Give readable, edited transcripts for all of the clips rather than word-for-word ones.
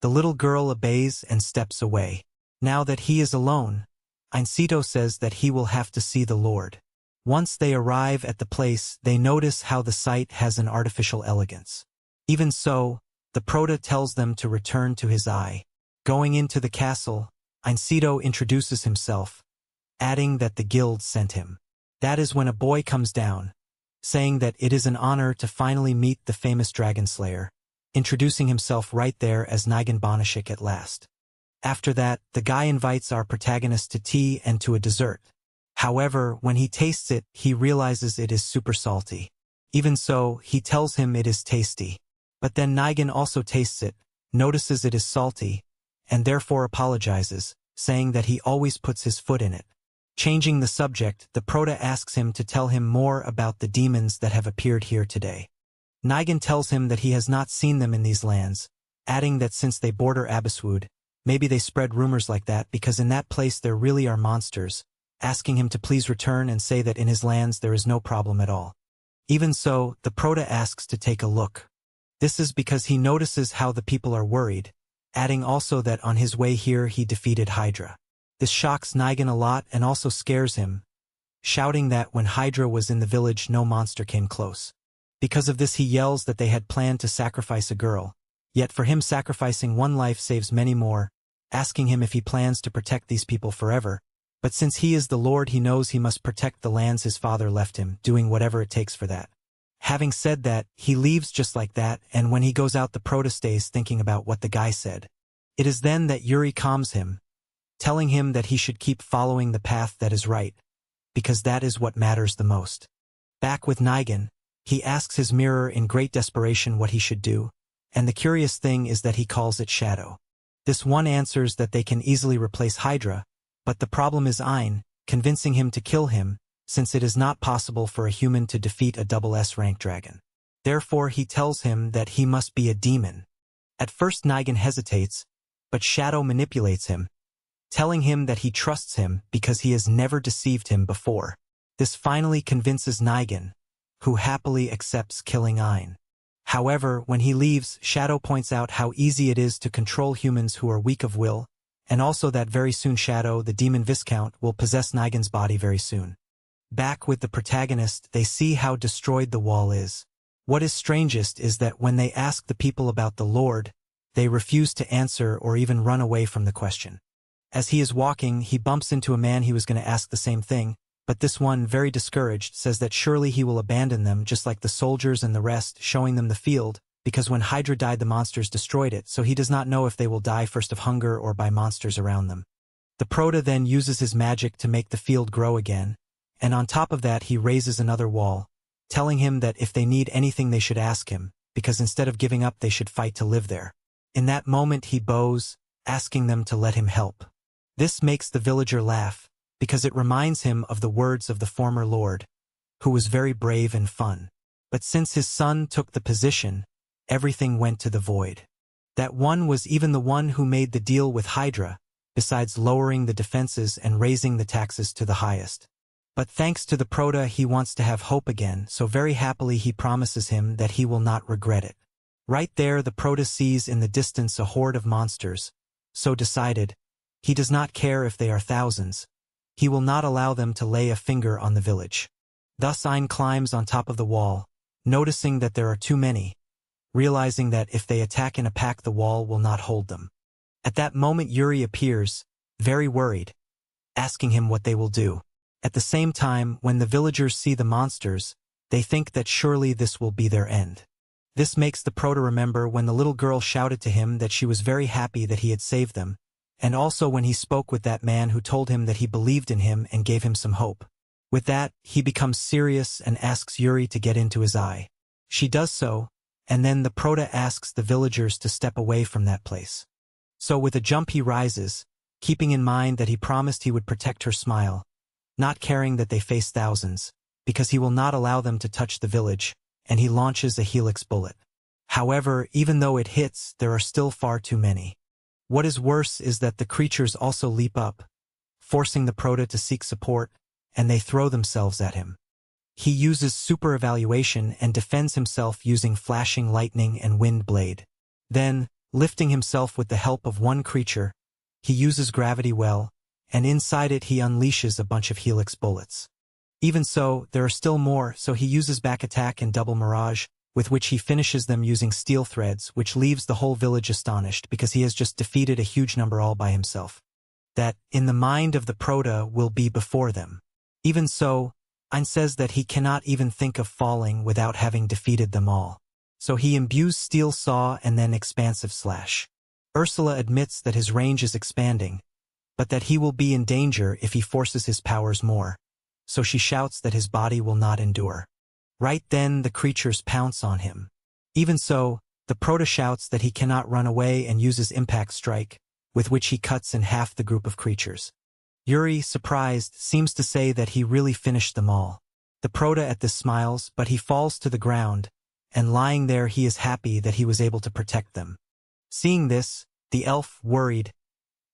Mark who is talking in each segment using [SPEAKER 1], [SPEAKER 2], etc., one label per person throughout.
[SPEAKER 1] The little girl obeys and steps away. Now that he is alone, Invincible says that he will have to see the Lord. Once they arrive at the place, they notice how the site has an artificial elegance. Even so, the Prota tells them to return to his eye. Going into the castle, Invincible introduces himself, adding that the guild sent him. That is when a boy comes down, saying that it is an honor to finally meet the famous dragon slayer, introducing himself right there as Nigan Bonashik at last. After that, the guy invites our protagonist to tea and to a dessert. However, when he tastes it, he realizes it is super salty. Even so, he tells him it is tasty. But then Nigan also tastes it, notices it is salty, and therefore apologizes, saying that he always puts his foot in it. Changing the subject, the Prota asks him to tell him more about the demons that have appeared here today. Nigan tells him that he has not seen them in these lands, adding that since they border Abysswood, maybe they spread rumors like that because in that place there really are monsters, asking him to please return and say that in his lands there is no problem at all. Even so, the Prota asks to take a look. This is because he notices how the people are worried, adding also that on his way here he defeated Hydra. This shocks Nigan a lot and also scares him, shouting that when Hydra was in the village no monster came close. Because of this he yells that they had planned to sacrifice a girl, yet for him sacrificing one life saves many more, asking him if he plans to protect these people forever. But since he is the Lord, he knows he must protect the lands his father left him, doing whatever it takes for that. Having said that, he leaves just like that, and when he goes out the Prota stays thinking about what the guy said. It is then that Yuri calms him, telling him that he should keep following the path that is right, because that is what matters the most. Back with Nigan, he asks his mirror in great desperation what he should do, and the curious thing is that he calls it Shadow. This one answers that they can easily replace Hydra, but the problem is Ein, convincing him to kill him, since it is not possible for a human to defeat a double S-rank dragon. Therefore he tells him that he must be a demon. At first Nigan hesitates, but Shadow manipulates him, telling him that he trusts him because he has never deceived him before. This finally convinces Nigan, who happily accepts killing Ein. However, when he leaves, Shadow points out how easy it is to control humans who are weak of will, and also that very soon Shadow, the demon Viscount, will possess Nigan's body very soon. Back with the protagonist, they see how destroyed the wall is. What is strangest is that when they ask the people about the Lord, they refuse to answer or even run away from the question. As he is walking, he bumps into a man he was going to ask the same thing, but this one, very discouraged, says that surely he will abandon them just like the soldiers and the rest, showing them the field, because when Hydra died the monsters destroyed it, so he does not know if they will die first of hunger or by monsters around them. The Prota then uses his magic to make the field grow again, and on top of that he raises another wall, telling him that if they need anything they should ask him, because instead of giving up they should fight to live there. In that moment he bows, asking them to let him help. This makes the villager laugh, because it reminds him of the words of the former lord, who was very brave and fun. But since his son took the position, everything went to the void. That one was even the one who made the deal with Hydra, besides lowering the defenses and raising the taxes to the highest. But thanks to the Prota he wants to have hope again, so very happily he promises him that he will not regret it. Right there the Prota sees in the distance a horde of monsters, so decided, he does not care if they are thousands. He will not allow them to lay a finger on the village. Thus Ein climbs on top of the wall, noticing that there are too many, realizing that if they attack in a pack the wall will not hold them. At that moment Yuri appears, very worried, asking him what they will do. At the same time, when the villagers see the monsters, they think that surely this will be their end. This makes the Prota remember when the little girl shouted to him that she was very happy that he had saved them, and also when he spoke with that man who told him that he believed in him and gave him some hope. With that, he becomes serious and asks Yuri to get into his eye. She does so, and then the Prota asks the villagers to step away from that place. So with a jump he rises, keeping in mind that he promised he would protect her smile, not caring that they face thousands, because he will not allow them to touch the village, and he launches a helix bullet. However, even though it hits, there are still far too many. What is worse is that the creatures also leap up, forcing the Prota to seek support, and they throw themselves at him. He uses super evaluation and defends himself using flashing lightning and wind blade. Then, Lifting himself with the help of one creature, he uses gravity well, and inside it he unleashes a bunch of helix bullets. Even so, there are still more, so he uses back attack and double mirage, with which he finishes them using steel threads, which leaves the whole village astonished because he has just defeated a huge number all by himself. That, in the mind of the Proto, will be before them. Even so, Ein says that he cannot even think of falling without having defeated them all. So he imbues Steel Saw and then Expansive Slash. Ursula admits that his range is expanding, but that he will be in danger if he forces his powers more. So she shouts that his body will not endure. Right then the creatures pounce on him. Even so, the Proto shouts that he cannot run away and uses Impact Strike, with which he cuts in half the group of creatures. Yuri, surprised, seems to say that he really finished them all. The Proto at this smiles, but he falls to the ground, and lying there he is happy that he was able to protect them. Seeing this, the elf, worried,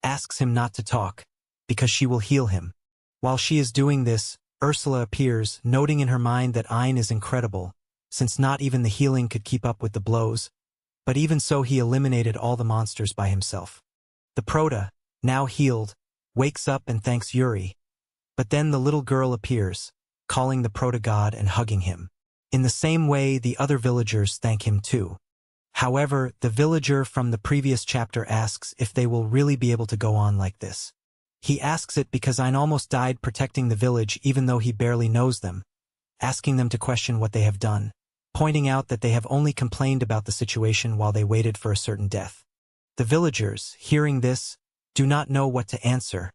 [SPEAKER 1] asks him not to talk, because she will heal him. While she is doing this, Ursula appears, noting in her mind that Ein is incredible, since not even the healing could keep up with the blows, but even so he eliminated all the monsters by himself. The Proto, now healed, wakes up and thanks Yuri, but then the little girl appears, calling the Proto-god and hugging him. In the same way the other villagers thank him too. However, the villager from the previous chapter asks if they will really be able to go on like this. He asks it because Ein almost died protecting the village even though he barely knows them, asking them to question what they have done, pointing out that they have only complained about the situation while they waited for a certain death. The villagers, hearing this, do not know what to answer,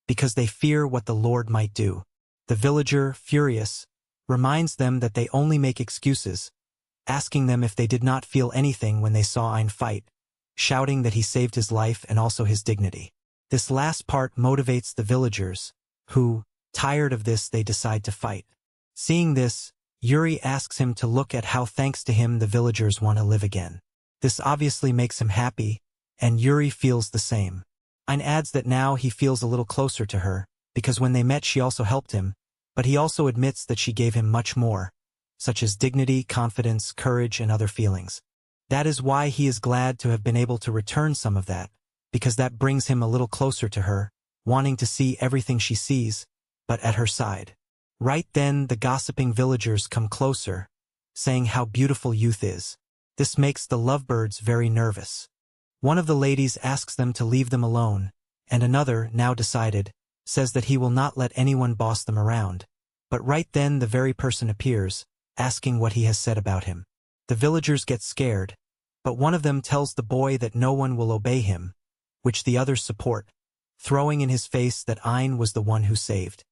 [SPEAKER 1] because they fear what the Lord might do. The villager, furious, reminds them that they only make excuses, asking them if they did not feel anything when they saw Ein fight, shouting that he saved his life and also his dignity. This last part motivates the villagers, who, tired of this, they decide to fight. Seeing this, Yuri asks him to look at how thanks to him the villagers want to live again. This obviously makes him happy, and Yuri feels the same. Ein adds that now he feels a little closer to her, because when they met she also helped him, but he also admits that she gave him much more, such as dignity, confidence, courage, and other feelings. That is why he is glad to have been able to return some of that, because that brings him a little closer to her, wanting to see everything she sees, but at her side. Right then the gossiping villagers come closer, saying how beautiful youth is. This makes the lovebirds very nervous. One of the ladies asks them to leave them alone, and another, now decided, says that he will not let anyone boss them around. But right then the very person appears, asking what he has said about him. The villagers get scared, but one of them tells the boy that no one will obey him, which the others support, throwing in his face that Ein was the one who saved.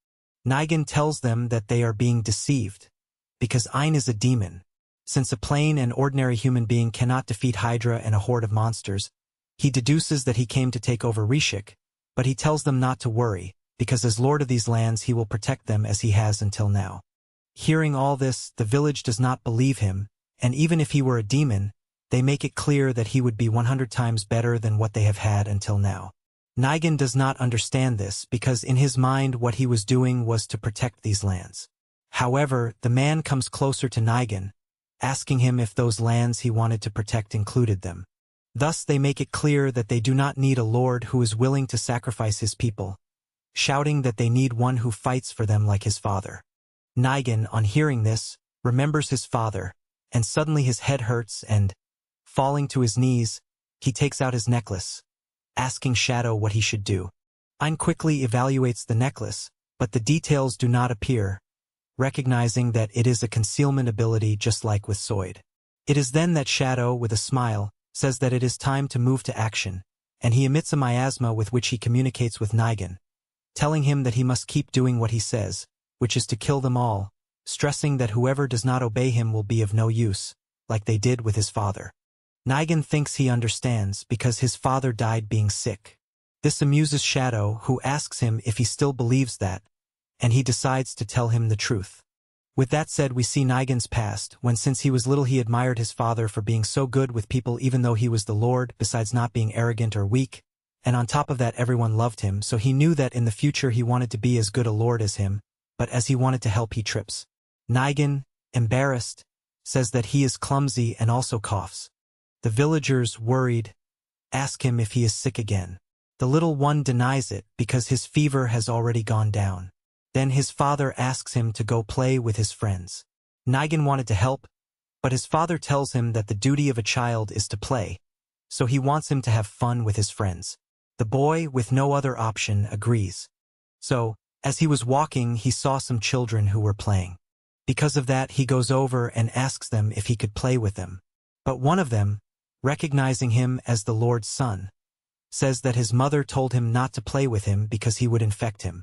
[SPEAKER 1] Nigan tells them that they are being deceived, because Ein is a demon. Since a plain and ordinary human being cannot defeat Hydra and a horde of monsters, he deduces that he came to take over Rishik, but he tells them not to worry, because as lord of these lands he will protect them as he has until now. Hearing all this, the village does not believe him, and even if he were a demon, they make it clear that he would be 100 times better than what they have had until now. Nigan does not understand this because in his mind what he was doing was to protect these lands. However, the man comes closer to Nigan, asking him if those lands he wanted to protect included them. Thus they make it clear that they do not need a lord who is willing to sacrifice his people, shouting that they need one who fights for them like his father. Nigan, on hearing this, remembers his father, and suddenly his head hurts and, falling to his knees, he takes out his necklace, asking Shadow what he should do. Ein quickly evaluates the necklace, but the details do not appear, recognizing that it is a concealment ability just like with Soid. It is then that Shadow, with a smile, says that it is time to move to action, and he emits a miasma with which he communicates with Nigan, telling him that he must keep doing what he says, which is to kill them all, stressing that whoever does not obey him will be of no use, like they did with his father. Nigan thinks he understands because his father died being sick. This amuses Shadow, who asks him if he still believes that, and he decides to tell him the truth. With that said, we see Nigan's past, when since he was little he admired his father for being so good with people even though he was the Lord, besides not being arrogant or weak, and on top of that everyone loved him, so he knew that in the future he wanted to be as good a Lord as him, but as he wanted to help he trips. Nigan, embarrassed, says that he is clumsy and also coughs. The villagers, worried, ask him if he is sick again. The little one denies it because his fever has already gone down. Then his father asks him to go play with his friends. Nigan wanted to help, but his father tells him that the duty of a child is to play, so he wants him to have fun with his friends. The boy, with no other option, agrees. So, as he was walking, he saw some children who were playing. Because of that, he goes over and asks them if he could play with them. But one of them, recognizing him as the Lord's son, says that his mother told him not to play with him because he would infect him.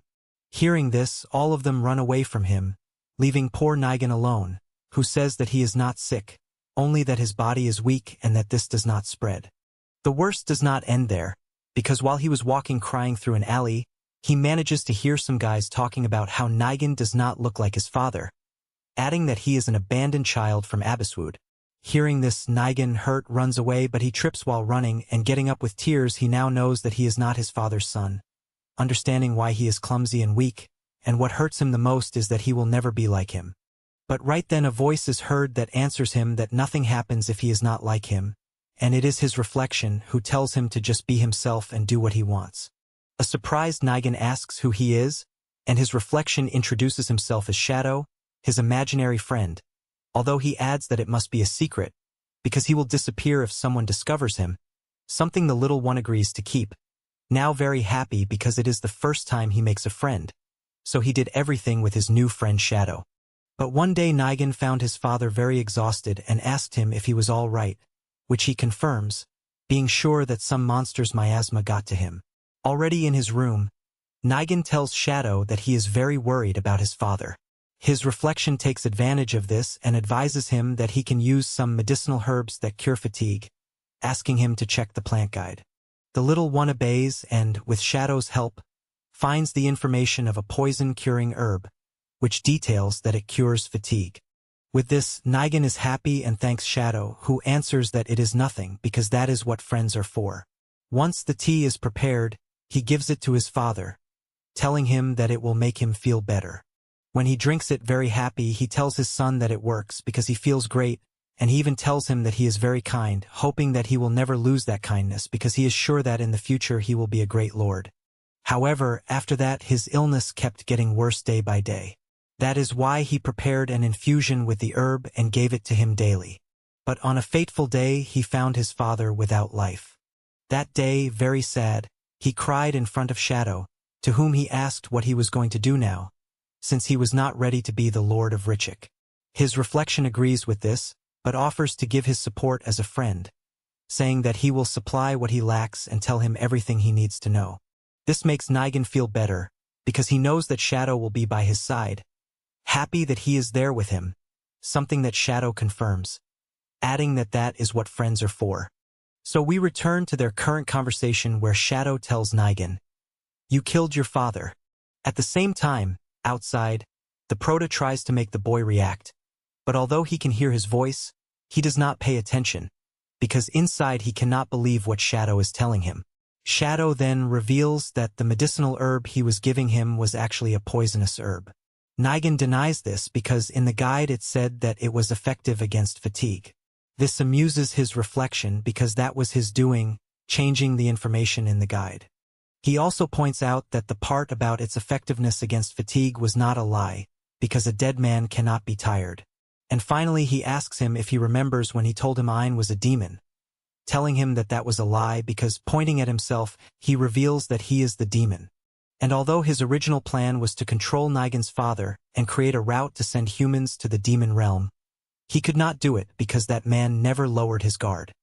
[SPEAKER 1] Hearing this, all of them run away from him, leaving poor Nigan alone, who says that he is not sick, only that his body is weak and that this does not spread. The worst does not end there, because while he was walking crying through an alley, he manages to hear some guys talking about how Nigan does not look like his father, adding that he is an abandoned child from Abysswood. Hearing this, Nigan, hurt, runs away, but he trips while running, and getting up with tears, he now knows that he is not his father's son. Understanding why he is clumsy and weak, and what hurts him the most is that he will never be like him. But right then a voice is heard that answers him that nothing happens if he is not like him, and it is his reflection who tells him to just be himself and do what he wants. A surprised Nigan asks who he is, and his reflection introduces himself as Shadow, his imaginary friend, although he adds that it must be a secret, because he will disappear if someone discovers him, something the little one agrees to keep. Now very happy because it is the first time he makes a friend, so he did everything with his new friend Shadow. But one day Nigan found his father very exhausted and asked him if he was all right, which he confirms, being sure that some monster's miasma got to him. Already in his room, Nigan tells Shadow that he is very worried about his father. His reflection takes advantage of this and advises him that he can use some medicinal herbs that cure fatigue, asking him to check the plant guide. The little one obeys and, with Shadow's help, finds the information of a poison-curing herb, which details that it cures fatigue. With this, Nigan is happy and thanks Shadow, who answers that it is nothing because that is what friends are for. Once the tea is prepared, he gives it to his father, telling him that it will make him feel better. When he drinks it very happy, he tells his son that it works because he feels great, and he even tells him that he is very kind, hoping that he will never lose that kindness because he is sure that in the future he will be a great lord. However, after that his illness kept getting worse day by day. That is why he prepared an infusion with the herb and gave it to him daily. But on a fateful day he found his father without life. That day, very sad, he cried in front of Shadow, to whom he asked what he was going to do now, since he was not ready to be the Lord of Richik. His reflection agrees with this, but offers to give his support as a friend, saying that he will supply what he lacks and tell him everything he needs to know. This makes Nigan feel better, because he knows that Shadow will be by his side, happy that he is there with him, something that Shadow confirms, adding that that is what friends are for. So we return to their current conversation where Shadow tells Nigan, "You killed your father." At the same time, outside, the Proto tries to make the boy react, but although he can hear his voice, he does not pay attention, because inside he cannot believe what Shadow is telling him. Shadow then reveals that the medicinal herb he was giving him was actually a poisonous herb. Nigan denies this because in the guide it said that it was effective against fatigue. This amuses his reflection because that was his doing, changing the information in the guide. He also points out that the part about its effectiveness against fatigue was not a lie, because a dead man cannot be tired. And finally he asks him if he remembers when he told him Ein was a demon, telling him that that was a lie because, pointing at himself, he reveals that he is the demon. And although his original plan was to control Nigan's father and create a route to send humans to the demon realm, he could not do it because that man never lowered his guard.